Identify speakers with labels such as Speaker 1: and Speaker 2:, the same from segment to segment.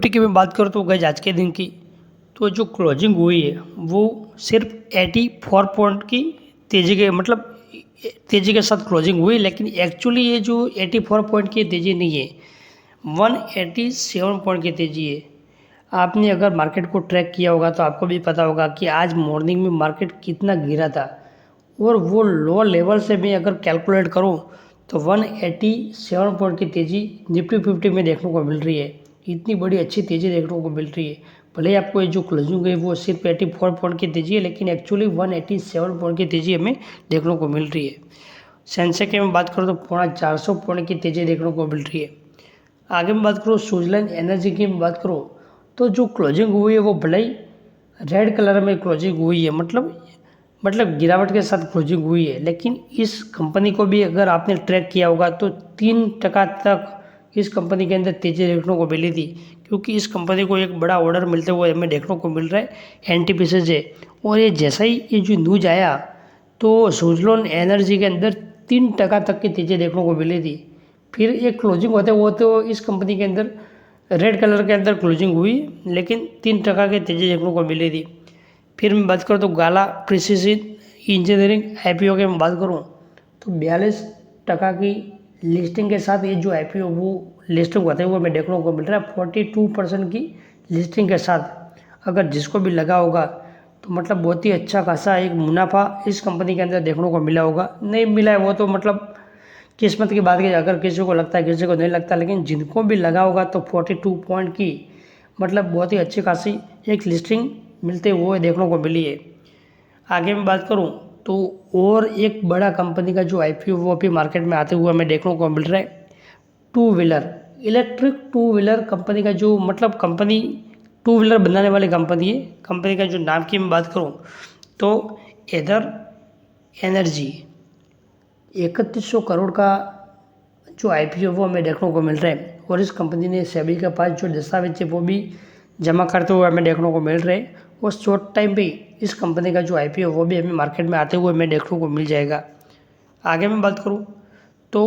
Speaker 1: Nifty की मैं बात करूँ तो गाइस आज के दिन की तो जो क्लोजिंग हुई है वो सिर्फ 84 पॉइंट की तेज़ी के मतलब तेज़ी के साथ क्लोजिंग हुई, लेकिन एक्चुअली ये जो 84 पॉइंट की तेज़ी नहीं है, 187 पॉइंट की तेज़ी है। आपने अगर मार्केट को ट्रैक किया होगा तो आपको भी पता होगा कि आज मॉर्निंग में मार्केट कितना गिरा था, और वो लो लेवल से मैं अगर कैलकुलेट करूं तो 187 पॉइंट की तेज़ी निफ्टी 50 में देखने को मिल रही है। इतनी बड़ी अच्छी तेज़ी देखने को मिल रही है। भले ही आपको ये जो क्लोजिंग है वो सिर्फ 84 पॉइंट की तेज़ी है, लेकिन एक्चुअली 187 पॉइंट की तेज़ी हमें देखने को मिल रही है। सेंसेक्स की मैं बात करूँ तो 450 पॉइंट की तेज़ी देखने को मिल रही है। आगे मैं बात करूँ सुजलैंड एनर्जी की मैं बात करूँ तो जो क्लोजिंग हुई है वो भले ही रेड कलर में क्लोजिंग हुई है, मतलब गिरावट के साथ क्लोजिंग हुई है, लेकिन इस कंपनी को भी अगर आपने ट्रैक किया होगा तो 3% तक इस कंपनी के अंदर तेज़ी देखने को मिली थी, क्योंकि इस कंपनी को एक बड़ा ऑर्डर मिलते हुए हमें देखने को मिल रहा है एनटीपीसी से। और ये जैसा ही ये जो न्यूज आया तो सुजलॉन एनर्जी के अंदर 3% तक की तेज़ी देखने को मिली थी। फिर एक क्लोजिंग होते वो तो इस कंपनी के अंदर रेड कलर के अंदर क्लोजिंग हुई, लेकिन 3% की तेज़ी देखने को मिली थी। फिर मैं बात करूँ तो गाला प्रिसिजन इंजीनियरिंग आईपीओ की मैं बात करूँ तो 42% की लिस्टिंग के साथ ये जो आईपीओ वो लिस्टिंग होते हैं वो हमें देखने को मिल रहा है 42% की लिस्टिंग के साथ। अगर जिसको भी लगा होगा तो मतलब बहुत ही अच्छा खासा एक मुनाफा इस कंपनी के अंदर देखने को मिला होगा। नहीं मिला है वो तो मतलब किस्मत की बात की, अगर किसी को लगता है किसी को नहीं लगता, लेकिन जिनको भी लगा होगा तो 42 पॉइंट की मतलब बहुत ही अच्छी खासी एक लिस्टिंग मिलते हुए देखने को मिली है। आगे मैं बात करूं तो और एक बड़ा कंपनी का जो आईपीओ वो अभी मार्केट में आते हुए हमें देखने को मिल रहा है two wheeler electric two wheeler company का जो मतलब कंपनी टू व्हीलर बनाने वाली कंपनी है। कंपनी का जो नाम की मैं बात करूं तो एदर एनर्जी 3100 करोड़ का जो आईपीओ वो हमें देखने को मिल रहा है, और इस कंपनी ने सेबी के पास जो दस्तावेज है वो भी जमा करते हुए हमें देखने को मिल रहे हैं। और शॉर्ट टाइम पे इस कंपनी का जो आईपीओ वो भी हमें मार्केट में आते हुए हमें देखने को मिल जाएगा। आगे मैं बात करूँ तो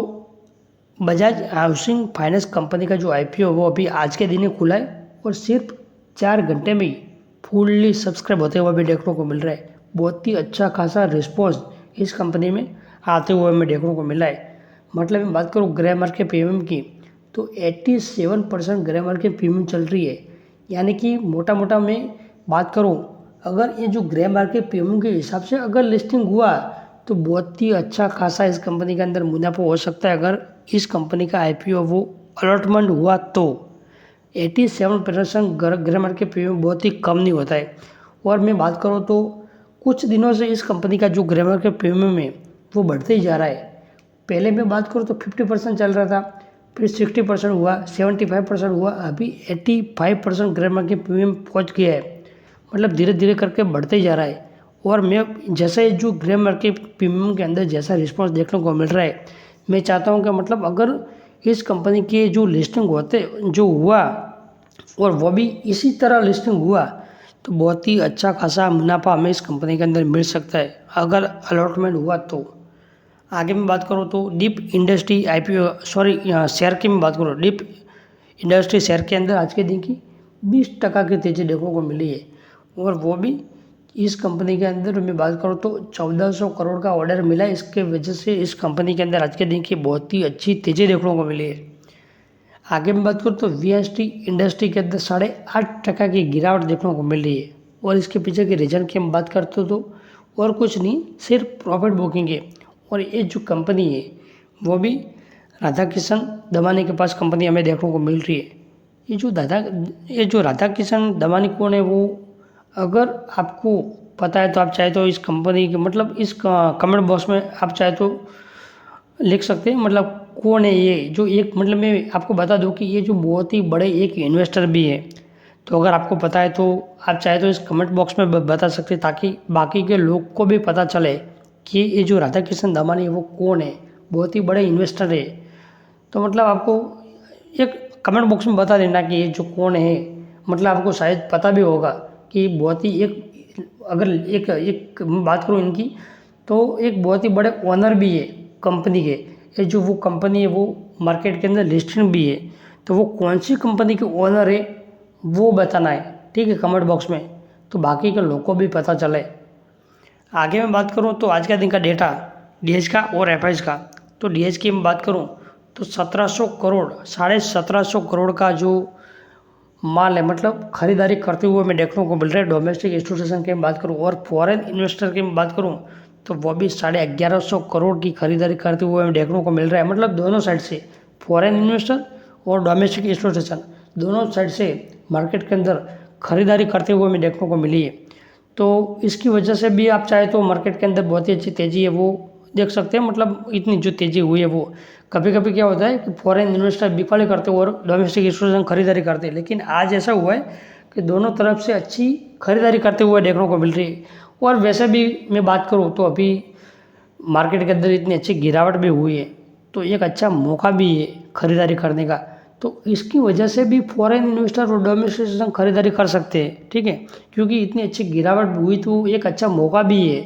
Speaker 1: बजाज हाउसिंग फाइनेंस कंपनी का जो आईपीओ वो अभी आज के दिन ही खुला है, और सिर्फ 4 घंटे में ही फुल्ली सब्सक्राइब होते हुए भी देखने को मिल रहा है। बहुत ही अच्छा खासा रिस्पॉन्स इस कंपनी में आते हुए हमें देखने को मिला है। मतलब मैं बात करूँ ग्रे मार्केट प्रीमियम की तो 87% ग्रे मार्केट प्रीमियम चल रही है। यानी कि मोटा मोटा मैं बात करूँ अगर ये जो ग्रे मार्केट प्रीमियम के हिसाब से अगर लिस्टिंग हुआ तो बहुत ही अच्छा खासा इस कंपनी के अंदर मुनाफा हो सकता है। अगर इस कंपनी का आईपीओ वो अलॉटमेंट हुआ तो 87% ग्रे मार्केट प्रीमियम बहुत ही कम नहीं होता है। और मैं बात करूँ तो कुछ दिनों से इस कंपनी का जो ग्रे मार्केट प्रीमियम है वो बढ़ते ही जा रहा है। पहले मैं बात करूँ तो 50% चल रहा था, फिर 60% हुआ, 75% हुआ, अभी 85% ग्रे मार्केट प्रीमियम पहुँच गया है। मतलब धीरे धीरे करके बढ़ते ही जा रहा है। और मैं जैसे जो ग्रे मार्केट प्रीमियम के अंदर जैसा रिस्पांस देखने को मिल रहा है, मैं चाहता हूँ कि मतलब अगर इस कंपनी के जो लिस्टिंग होते जो हुआ और वो भी इसी तरह लिस्टिंग हुआ तो बहुत ही अच्छा खासा मुनाफा हमें इस कंपनी के अंदर मिल सकता है अगर अलॉटमेंट हुआ तो। आगे मैं बात करूँ तो डीप इंडस्ट्री शेयर की मैं बात करूँ डीप इंडस्ट्री शेयर के अंदर आज के दिन की 20% की तेज़ी देखने को मिली है। और वो भी इस कंपनी के अंदर मैं बात करूँ तो 1400 करोड़ का ऑर्डर मिला है। इसके वजह से इस कंपनी के अंदर आज के दिन की बहुत ही अच्छी तेज़ी देखने को मिली है। आगे मैं बात करूँ तो वीएसटी इंडस्ट्री के अंदर 8.5% की गिरावट देखने को मिल रही है। और इसके पीछे के रीजन की हम बात करते तो और कुछ नहीं, सिर्फ प्रॉफिट बुकिंग है। और ये जो कंपनी है वो भी राधा किशन दमानी के पास कंपनी हमें देखने को मिल रही है। ये जो राधा किशन दमानी कौन है वो अगर आपको पता है तो आप चाहे तो इस कंपनी के मतलब इस कमेंट बॉक्स में आप चाहे तो लिख सकते हैं मतलब कौन है ये जो एक मतलब मैं आपको बता दूं कि ये जो बहुत ही बड़े एक इन्वेस्टर भी है। तो अगर आपको पता है तो आप चाहे तो इस कमेंट बॉक्स में बता सकते हैं ताकि बाकी के लोग को भी पता चले कि ये जो राधा किशन दमानी है वो कौन है, बहुत ही बड़े इन्वेस्टर है। तो मतलब आपको एक कमेंट बॉक्स में बता देना कि ये जो कौन है, मतलब आपको शायद पता भी होगा कि बहुत ही एक अगर एक एक बात करूँ इनकी तो एक बहुत ही बड़े ओनर भी है कंपनी के। ये जो वो कंपनी है वो मार्केट के अंदर लिस्टेड भी है। तो वो कौन सी कंपनी के ओनर है वो बताना है, ठीक है, कमेंट बॉक्स में, तो बाकी के लोग को भी पता चले। आगे मैं बात करूँ तो आज का दिन का डेटा डीएच का और एफआईज का, तो डीएच की मैं बात करूँ तो 1700 करोड़, 1750 करोड़ का जो माल है, मतलब खरीदारी करते हुए मैं देखने को मिल रहा है डोमेस्टिक इंस्टीट्यूशन की बात करूँ। और फॉरेन इन्वेस्टर की बात करूँ तो वो भी 1150 करोड़ की खरीदारी करते हुए हमें देखने को मिल रहा है। मतलब दोनों साइड से, फॉरेन इन्वेस्टर और डोमेस्टिक इंस्टीट्यूशन, दोनों साइड से मार्केट के अंदर खरीदारी करते हुए हमें देखने को मिली है। तो इसकी वजह से भी आप चाहे तो मार्केट के अंदर बहुत ही अच्छी तेज़ी है वो देख सकते हैं। मतलब इतनी जो तेज़ी हुई है वो, कभी कभी क्या होता है कि फॉरेन इन्वेस्टर बिकवाली करते हैं और डोमेस्टिक इंस्टीट्यूशन खरीदारी करते हैं, लेकिन आज ऐसा हुआ है कि दोनों तरफ से अच्छी खरीदारी करते हुए देखने को मिल रही है। और वैसे भी मैं बात करूँ तो अभी मार्केट के अंदर इतनी अच्छी गिरावट भी हुई है, तो एक अच्छा मौका भी है खरीदारी करने का। तो इसकी वजह से भी फॉरेन इन्वेस्टर और डोमेस्टिक खरीदारी कर सकते हैं, ठीक है, क्योंकि इतनी अच्छी गिरावट हुई तो एक अच्छा मौका भी है।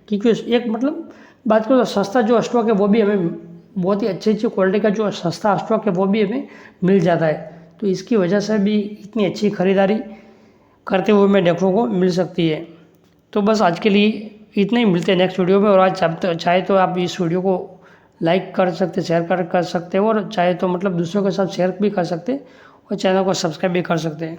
Speaker 1: क्योंकि एक मतलब बात करो तो सस्ता जो स्टॉक है वो भी हमें बहुत ही अच्छी अच्छी क्वालिटी का जो सस्ता स्टॉक है वो भी हमें मिल जाता है। तो इसकी वजह से भी इतनी अच्छी खरीदारी करते हुए हमें देखने को मिल सकती है। तो बस आज के लिए इतना ही, मिलते हैं नेक्स्ट वीडियो में। और आज चाहे तो आप इस वीडियो को लाइक कर सकते, शेयर कर सकते हो, और चाहे तो मतलब दूसरों के साथ शेयर भी कर सकते और चैनल को सब्सक्राइब भी कर सकते हैं।